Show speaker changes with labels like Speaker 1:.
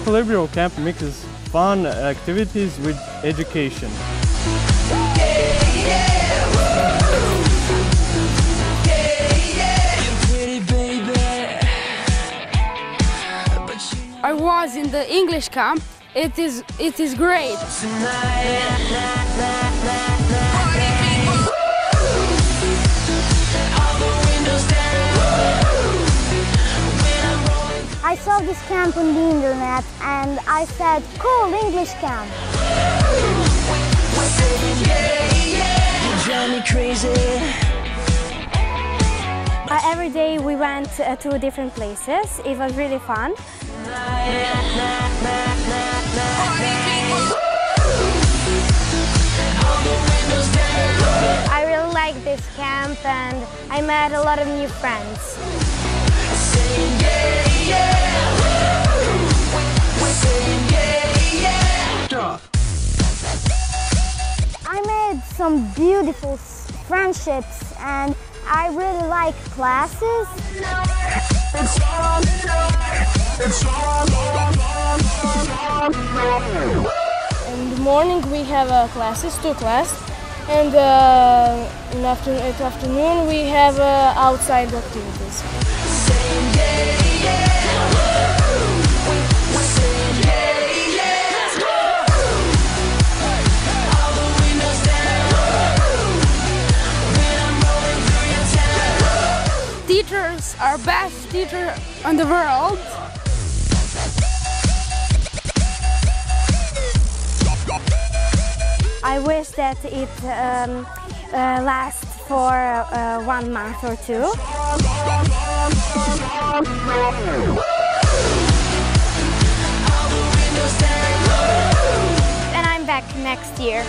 Speaker 1: Equilibrium Camp mixes fun activities with education.
Speaker 2: I was in the English camp. It is great.
Speaker 3: I saw this camp on the internet and I said, cool, English camp. Every day we went to different places. It was really fun. I really like this camp and I met a lot of new friends. I made some beautiful friendships and I really like classes.
Speaker 2: In the morning we have classes, 2 classes, and in the afternoon we have outside activities. Teachers are best teacher in the world.
Speaker 3: I wish that it lasts for 1 month or 2. And I'm back next year.